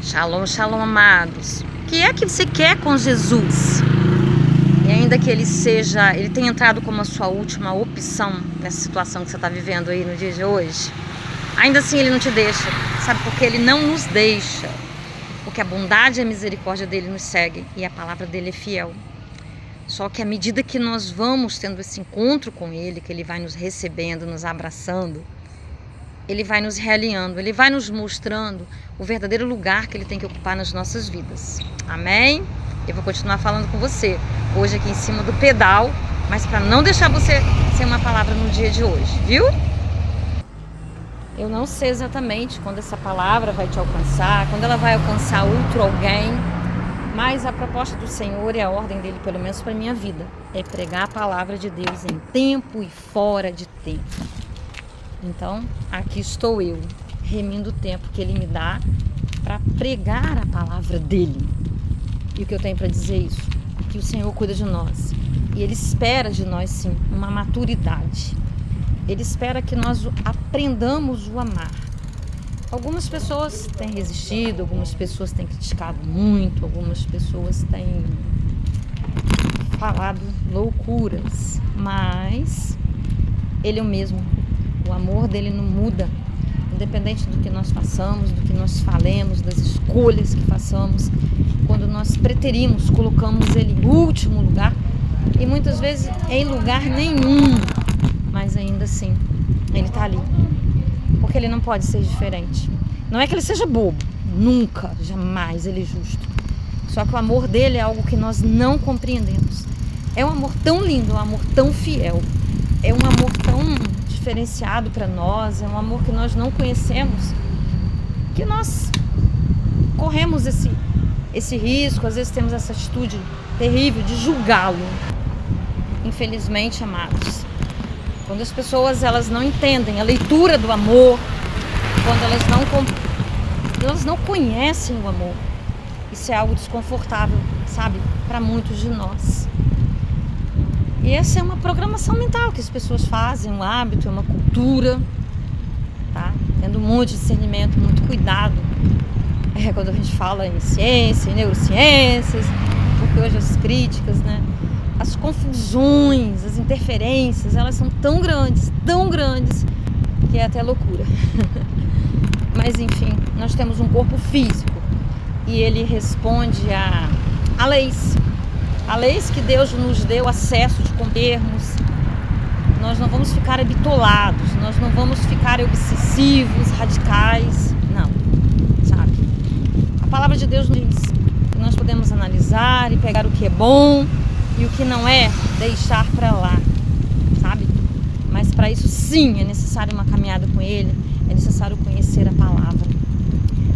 Shalom, shalom, amados. O que é que você quer com Jesus? E ainda que ele tenha entrado como a sua última opção nessa situação que você está vivendo aí no dia de hoje, ainda assim ele não te deixa, sabe? Porque ele não nos deixa, porque a bondade e a misericórdia dele nos seguem e a palavra dele é fiel. Só que à medida que nós vamos tendo esse encontro com ele, que ele vai nos recebendo, nos abraçando, ele vai nos realinhando, ele vai nos mostrando o verdadeiro lugar que ele tem que ocupar nas nossas vidas. Amém? Eu vou continuar falando com você hoje aqui em cima do pedal, mas para não deixar você sem uma palavra no dia de hoje, viu? Eu não sei exatamente quando essa palavra vai te alcançar, quando ela vai alcançar outro alguém, mas a proposta do Senhor e a ordem dele, pelo menos para a minha vida, é pregar a palavra de Deus em tempo e fora de tempo. Então, aqui estou eu, remindo o tempo que ele me dá para pregar a palavra dele. E o que eu tenho para dizer é isso, que o Senhor cuida de nós. E ele espera de nós, sim, uma maturidade. Ele espera que nós aprendamos o amar. Algumas pessoas têm resistido, algumas pessoas têm criticado muito, algumas pessoas têm falado loucuras, mas ele é o mesmo. O amor dele não muda, independente do que nós façamos, do que nós falemos, das escolhas que façamos. Quando nós preterimos, colocamos ele em último lugar e muitas vezes em lugar nenhum, mas ainda assim ele está ali, porque ele não pode ser diferente. Não é que ele seja bobo, nunca, jamais ele é justo. Só que o amor dele é algo que nós não compreendemos. É um amor tão lindo, um amor tão fiel, é um amor tão diferenciado para nós, é um amor que nós não conhecemos, que nós corremos esse risco, às vezes temos essa atitude terrível de julgá-lo. Infelizmente, amados, quando as pessoas elas não entendem a leitura do amor, quando elas não conhecem o amor, isso é algo desconfortável, sabe, para muitos de nós. E essa é uma programação mental que as pessoas fazem, um hábito, é uma cultura, tá? Tendo muito discernimento, muito cuidado. Quando a gente fala em ciência, em neurociências, porque hoje as críticas, né? As confusões, as interferências, elas são tão grandes, que é até loucura. Mas enfim, nós temos um corpo físico e ele responde a leis. A leis que Deus nos deu acesso de comermos. Nós não vamos ficar habitolados, nós não vamos ficar obsessivos, radicais, não, sabe? A palavra de Deus nos diz que nós podemos analisar e pegar o que é bom e o que não é, deixar para lá, sabe? Mas para isso sim é necessário uma caminhada com Ele, é necessário conhecer a palavra.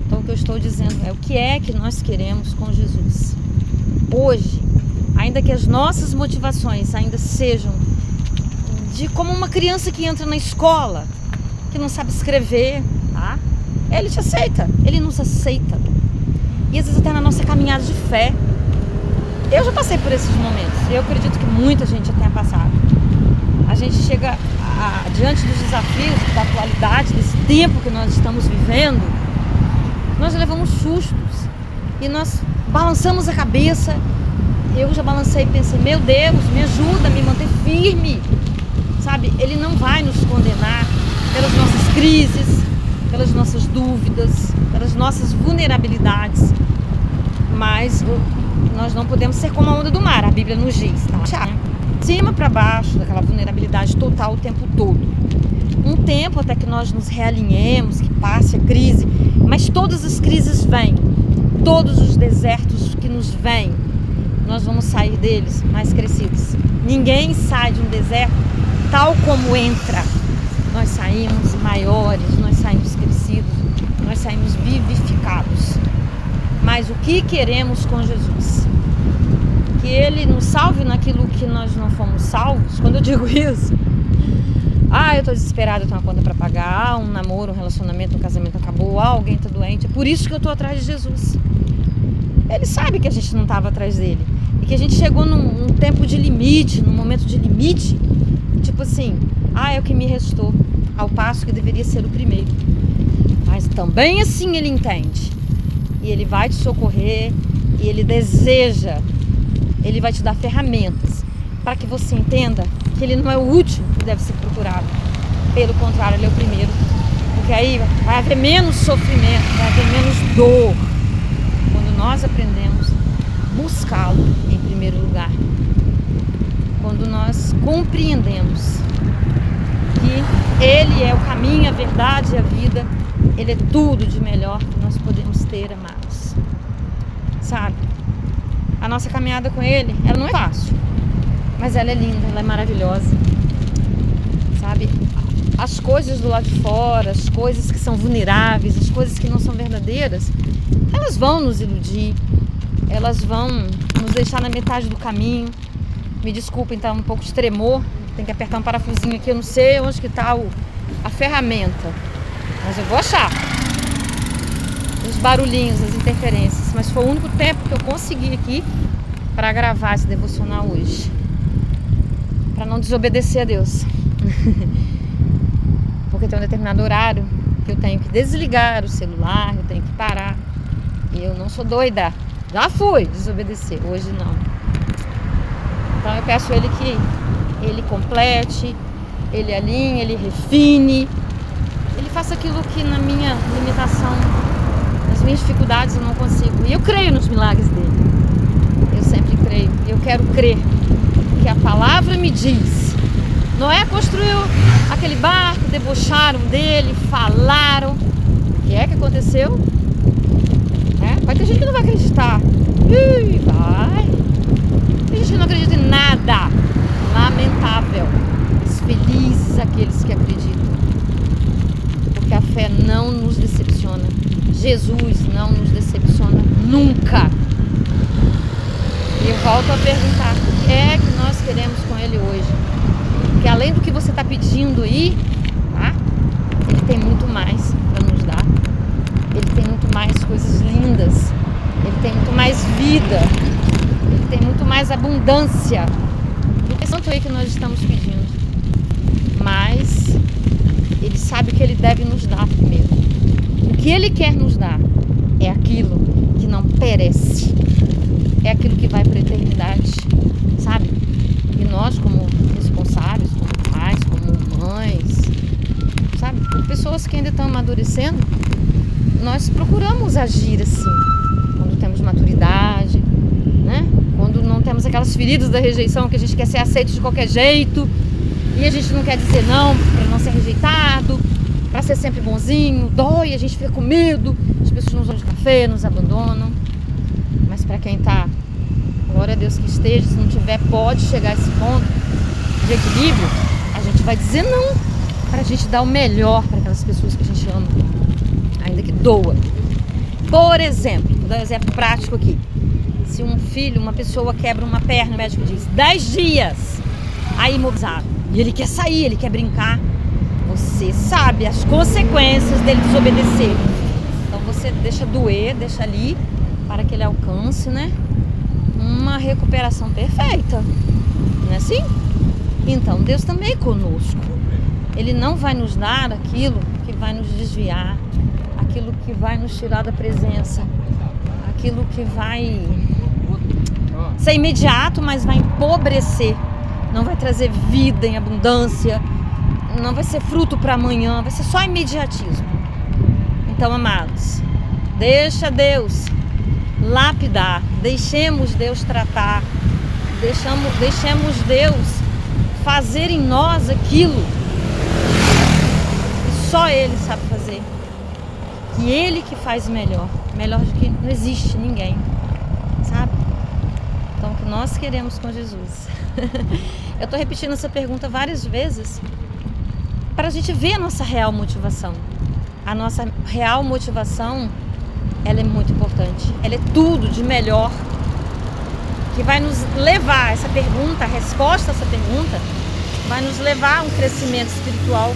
Então o que eu estou dizendo é o que é que nós queremos com Jesus. Hoje, ainda que as nossas motivações ainda sejam de como uma criança que entra na escola, que não sabe escrever, tá? Ele te aceita, ele nos aceita. E às vezes até na nossa caminhada de fé. Eu já passei por esses momentos, eu acredito que muita gente já tenha passado. A gente chega diante dos desafios da atualidade, desse tempo que nós estamos vivendo, nós levamos sustos e nós balançamos a cabeça. Eu já balancei e pensei, meu Deus, me ajuda a me manter firme, sabe? Ele não vai nos condenar pelas nossas crises, pelas nossas dúvidas, pelas nossas vulnerabilidades, mas nós não podemos ser como a onda do mar, a Bíblia nos diz, tá? De cima para baixo, daquela vulnerabilidade total o tempo todo. Um tempo até que nós nos realinhemos, que passe a crise, mas todas as crises vêm, todos os desertos que nos vêm, nós vamos sair deles mais crescidos. Ninguém sai de um deserto tal como entra. Nós saímos maiores, nós saímos crescidos, nós saímos vivificados. Mas o que queremos com Jesus? Que Ele nos salve naquilo que nós não fomos salvos. Quando eu digo isso, eu estou desesperada, eu tenho uma conta para pagar, um namoro, um relacionamento, um casamento acabou, alguém está doente, é por isso que eu estou atrás de Jesus. Ele sabe que a gente não estava atrás dele. E que a gente chegou num tempo de limite, num momento de limite. Tipo assim, é o que me restou. Ao passo que deveria ser o primeiro. Mas também assim ele entende. E e Ele vai te socorrer, e Ele deseja, Ele vai te dar ferramentas para que você entenda que Ele não é o último que deve ser procurado. Pelo contrário, Ele é o primeiro. Porque aí vai haver menos sofrimento, vai haver menos dor, quando nós aprendemos a buscá-lo em primeiro lugar. Quando nós compreendemos que Ele é o caminho, a verdade e a vida, Ele é tudo de melhor que nós podemos ter, amados. Sabe? A nossa caminhada com Ele, ela não é fácil, mas ela é linda, ela é maravilhosa. Sabe? As coisas do lado de fora, as coisas que são vulneráveis, as coisas que não são verdadeiras, elas vão nos iludir, elas vão nos deixar na metade do caminho. Me desculpem, tá um pouco de tremor, tem que apertar um parafusinho aqui, eu não sei onde que está a ferramenta, mas eu vou achar. Os barulhinhos, as interferências, mas foi o único tempo que eu consegui aqui para gravar esse devocional hoje, para não desobedecer a Deus. Porque tem um determinado horário que eu tenho que desligar o celular, eu tenho que parar. E eu não sou doida. Já fui desobedecer, hoje não. Então eu peço a Ele que Ele complete, Ele alinhe, Ele refine, Ele faça aquilo que na minha limitação, nas minhas dificuldades eu não consigo. E eu creio nos milagres dele. Eu sempre creio. Eu quero crer que a palavra me diz. Noé construiu aquele barco, debocharam dele, falaram. O que é que aconteceu? Vai ter gente que não vai acreditar. Vai. Tem gente que não acredita em nada. Lamentável. Mas felizes aqueles que acreditam. Porque a fé não nos decepciona. Jesus não nos decepciona nunca. E eu volto a perguntar: o que é que nós queremos com Ele hoje? Porque além do que você está pedindo aí, tá? Ele tem muito mais para nos dar. Ele tem muito mais coisas lindas. Ele tem muito mais vida. Ele tem muito mais abundância do que tanto aí que nós estamos pedindo. Mas Ele sabe que Ele deve nos dar primeiro. O que Ele quer nos dar é aquilo que não perece. É aquilo que vai para a eternidade, sabe? E nós, como responsáveis, como pais, como mães, sabe? Por pessoas que ainda estão amadurecendo, nós procuramos agir assim, quando temos maturidade, né? Quando não temos aquelas feridas da rejeição que a gente quer ser aceito de qualquer jeito e a gente não quer dizer não para não ser rejeitado, para ser sempre bonzinho, dói, a gente fica com medo, as pessoas nos dão de café, nos abandonam. Mas para quem está, glória a Deus que esteja, se não tiver, pode chegar a esse ponto de equilíbrio, a gente vai dizer não, para a gente dar o melhor para aquelas pessoas que a gente ama, ainda que doa. Por exemplo, vou dar um exemplo prático aqui. Se um filho, uma pessoa quebra uma perna, o médico diz 10 dias, aí imobilizado, e ele quer sair, ele quer brincar, você sabe as consequências dele desobedecer. Então você deixa doer, deixa ali, para que ele alcance, né, uma recuperação perfeita. Não é assim? Então Deus também é conosco. Ele não vai nos dar aquilo que vai nos desviar, aquilo que vai nos tirar da presença, aquilo que vai ser imediato, mas vai empobrecer, não vai trazer vida em abundância, não vai ser fruto para amanhã, vai ser só imediatismo. Então, amados, deixa Deus lapidar, deixemos Deus tratar, deixemos Deus fazer em nós aquilo que só Ele sabe fazer, que Ele que faz melhor do que não existe ninguém, sabe? Então, o que nós queremos com Jesus? Eu estou repetindo essa pergunta várias vezes para a gente ver a nossa real motivação. A nossa real motivação, ela é muito importante. Ela é tudo de melhor que vai nos levar, essa pergunta, a resposta a essa pergunta, vai nos levar a um crescimento espiritual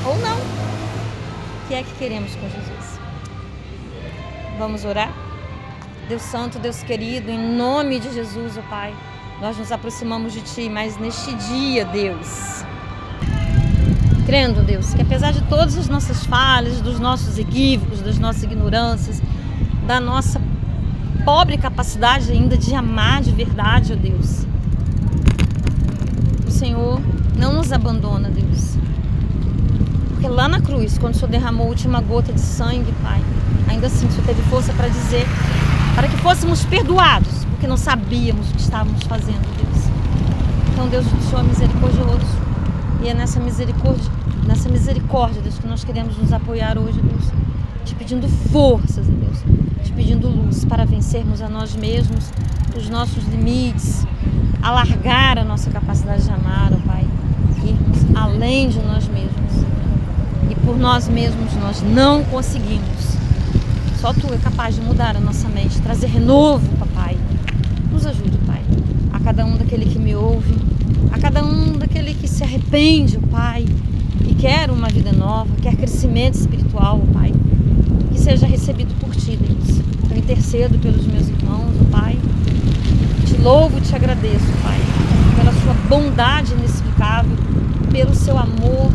ou não. O que é que queremos com Jesus? Vamos orar? Deus Santo, Deus querido, em nome de Jesus, ó Pai, nós nos aproximamos de Ti, mas neste dia, Deus, crendo, Deus, que apesar de todas as nossas falhas, dos nossos equívocos, das nossas ignorâncias, da nossa pobre capacidade ainda de amar de verdade, ó Deus. O Senhor não nos abandona, Deus. Porque lá na cruz, quando o Senhor derramou a última gota de sangue, Pai, ainda assim o Senhor teve força para dizer, para que fôssemos perdoados, porque não sabíamos o que estávamos fazendo, Deus. Então, Deus, o Senhor é misericordioso. E é nessa misericórdia, Deus, que nós queremos nos apoiar hoje, Deus. Te pedindo forças, Deus. Te pedindo luz para vencermos a nós mesmos, os nossos limites, alargar a nossa capacidade de amar, ó Pai. Irmos além de nós mesmos. E por nós mesmos nós não conseguimos. Só Tu é capaz de mudar a nossa mente, trazer renovo, Papai. Nos ajude, Pai. A cada um daquele que me ouve, a cada um daquele que se arrepende, Pai, e quer uma vida nova, quer crescimento espiritual, Pai, que seja recebido por Ti, Deus. Eu intercedo pelos meus irmãos, Pai. Te louvo e te agradeço, Pai, pela Sua bondade inexplicável, pelo Seu amor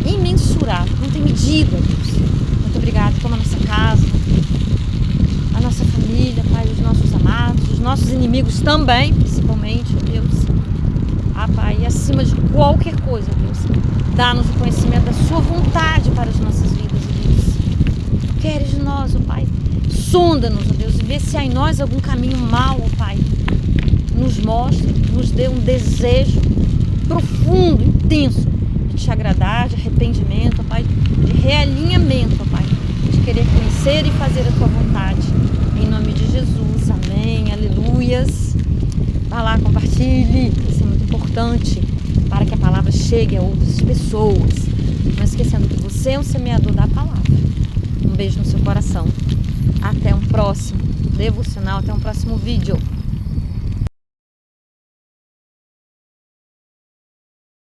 imensurável, não tem medida, Deus. Muito obrigada. Toma a nossa casa, a nossa família, Pai, os nossos amados, os nossos inimigos também, principalmente, ó Deus. Ah, Pai, e acima de qualquer coisa, Deus, dá-nos o conhecimento da Sua vontade para as nossas vidas, ó Deus. Tu queres de nós, ó Pai. Sonda-nos, ó Deus, e vê se há em nós algum caminho mau, ó Pai. Nos mostre, nos dê um desejo profundo, intenso, de Te agradar, de arrependimento, ó Pai, de realinhamento, ó Pai, de querer conhecer e fazer a Tua vontade. Em nome de Jesus, amém, aleluias. Vá lá, compartilhe, isso é muito importante para que a palavra chegue a outras pessoas. Não esquecendo que você é um semeador da palavra. Um beijo no seu coração. Até um próximo devocional, até um próximo vídeo.